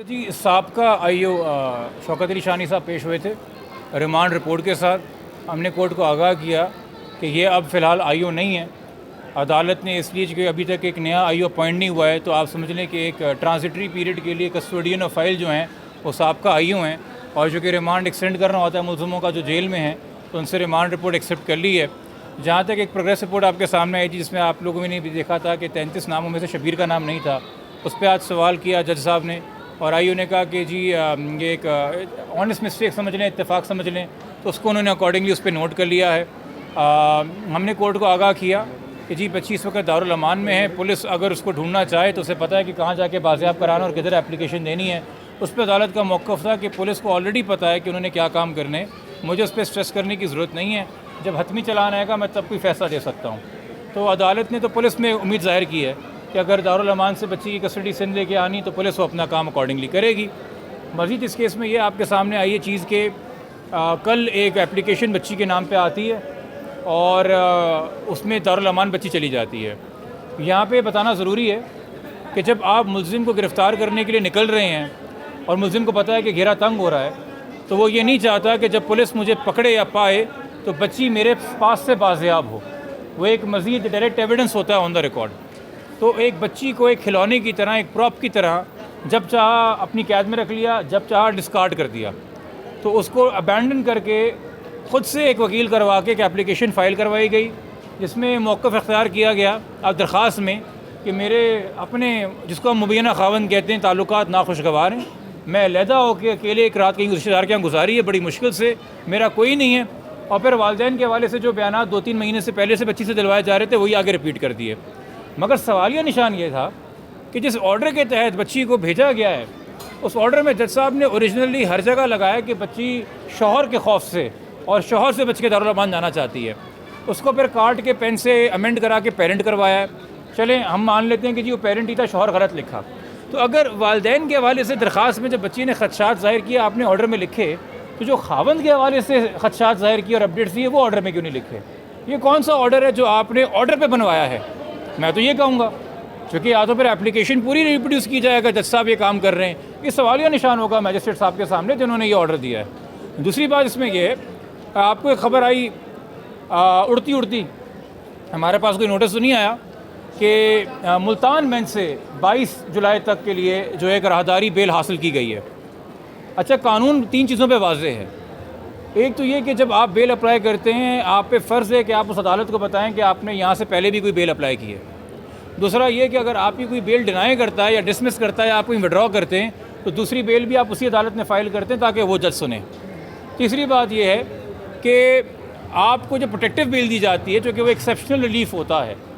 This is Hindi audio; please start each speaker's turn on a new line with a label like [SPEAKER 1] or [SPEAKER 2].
[SPEAKER 1] जी साबका आईओ शौकत अली शानी साहब पेश हुए थे रिमांड रिपोर्ट के साथ। हमने कोर्ट को आगाह किया कि ये अब फ़िलहाल आईओ नहीं है। अदालत ने इसलिए कि अभी तक एक नया आईओ अपॉइंट नहीं हुआ है, तो आप समझ लें कि एक ट्रांजिटरी पीरियड के लिए कस्टोडियन ऑफ फाइल जो हैं वो साबका आईओ हैं, और जो कि रिमांड एक्सटेंड करना होता है मुलज़िमों का जो जेल में है, तो उनसे रिमांड रिपोर्ट एक्सेप्ट कर ली है। जहाँ तक एक प्रोग्रेस रिपोर्ट आपके सामने आई थी जिसमें आप लोगों ने भी देखा था कि 33 नामों में से शबीर का नाम नहीं था, उस पर आज सवाल किया जज साहब ने, और आईओ ने कहा कि जी ये एक ऑनेस्ट मिस्टेक समझ लें, इत्तेफाक समझ लें, तो उसको उन्होंने अकॉर्डिंगली उस पर नोट कर लिया है। हमने कोर्ट को आगाह किया कि जी 25 वक्त दारुल अमान में है, पुलिस अगर उसको ढूंढना चाहे तो उसे पता है कि कहाँ जाके बाज़ियाब कराना और किधर एप्लीकेशन देनी है। उस पर अदालत का मौक़िफ़ था कि पुलिस को ऑलरेडी पता है कि उन्होंने क्या काम करने, मुझे उस पर स्ट्रेस करने की ज़रूरत नहीं है। जब हतमी चलान आएगा मैं तब कोई फ़ैसला दे सकता हूँ। तो अदालत ने तो पुलिस में उम्मीद ज़ाहिर की है कि अगर दारुल अमान से बच्ची की कस्टडी सिंध लेके आनी तो पुलिस वो अपना काम अकॉर्डिंगली करेगी। मज़ीद इस केस में ये आपके सामने आई है चीज़ कि कल एक एप्लीकेशन बच्ची के नाम पे आती है और उसमें दारुल अमान बच्ची चली जाती है। यहाँ पे बताना ज़रूरी है कि जब आप मुलज़िम को गिरफ़्तार करने के लिए निकल रहे हैं और मुलज़िम को पता है कि घेरा तंग हो रहा है, तो वो ये नहीं चाहता कि जब पुलिस मुझे पकड़े या पाए तो बच्ची मेरे पास से बाज़ियाब हो। वो एक मज़ीद डायरेक्ट एविडेंस होता है ऑन द रिकॉर्ड। तो एक बच्ची को एक खिलौने की तरह, एक प्रॉप की तरह जब चाहा अपनी कैद में रख लिया, जब चाहा डिस्कार्ड कर दिया। तो उसको अबैंडन करके ख़ुद से एक वकील करवा के एक एप्लीकेशन फ़ाइल करवाई गई जिसमें मौक़िफ़ इख्तियार किया गया अब दरख्वास्त में कि मेरे अपने, जिसको हम मुबैना ख़ावंद कहते हैं, ताल्लुकात नाखुशगवार हैं, मैं अलहदा होकर अकेले एक रात कहीं रिश्तेदार के यहाँ गुजारी है बड़ी मुश्किल से, मेरा कोई नहीं है। और फिर वालिदैन के हवाले से जो बयान 2-3 महीने से पहले से बच्ची से दिलवाए जा रहे थे वही आगे रिपीट कर दिए। मगर सवालिया निशान ये था कि जिस ऑर्डर के तहत बच्ची को भेजा गया है, उस ऑर्डर में जज साहब ने ओरिजिनली हर जगह लगाया कि बच्ची शौहर के खौफ से और शौहर से बच के दारुल अमान जाना चाहती है। उसको फिर काट के पेन से अमेंड करा के पेरेंट करवाया है। चलें हम मान लेते हैं कि जी वो पेरेंट ही था, शौहर गलत लिखा। तो अगर वालिदैन के हवाले से दरख्वास्त में जब बच्ची ने खदशात ज़ाहिर किए आपने ऑर्डर में लिखे, तो जो खावंद के हवाले से खदशात ज़ाहिर किए और अपडेट्स दिए वो ऑर्डर में क्यों नहीं लिखे? ये कौन सा ऑर्डर है जो आपने ऑर्डर पे बनवाया है? मैं तो ये कहूँगा, क्योंकि या तो फिर एप्लीकेशन पूरी रिप्रोड्यूस की जाएगा, जज साहब ये काम कर रहे हैं, ये सवालिया निशान होगा मैजिस्ट्रेट साहब के सामने जिन्होंने ये ऑर्डर दिया है। दूसरी बात इसमें ये है, आपको एक ख़बर आई उड़ती उड़ती, हमारे पास कोई नोटिस तो नहीं आया कि मुल्तान बेंच से 22 जुलाई तक के लिए जो एक राहदारी बेल हासिल की गई है। अच्छा, कानून 3 चीज़ों पे वाज़ेह है। एक तो ये कि जब आप बेल अप्लाई करते हैं, आप पे फ़र्ज़ है कि आप उस अदालत को बताएं कि आपने यहाँ से पहले भी कोई बेल अप्लाई की है। दूसरा ये कि अगर आपकी कोई बेल डिनाई करता है या डिसमिस करता है या आप कोई विड्रॉ करते हैं तो दूसरी बेल भी आप उसी अदालत में फ़ाइल करते हैं ताकि वो जज सुने। तीसरी बात ये है कि आपको जो प्रोटेक्टिव बेल दी जाती है, चूँकि वो एक्सेप्शनल रिलीफ होता है,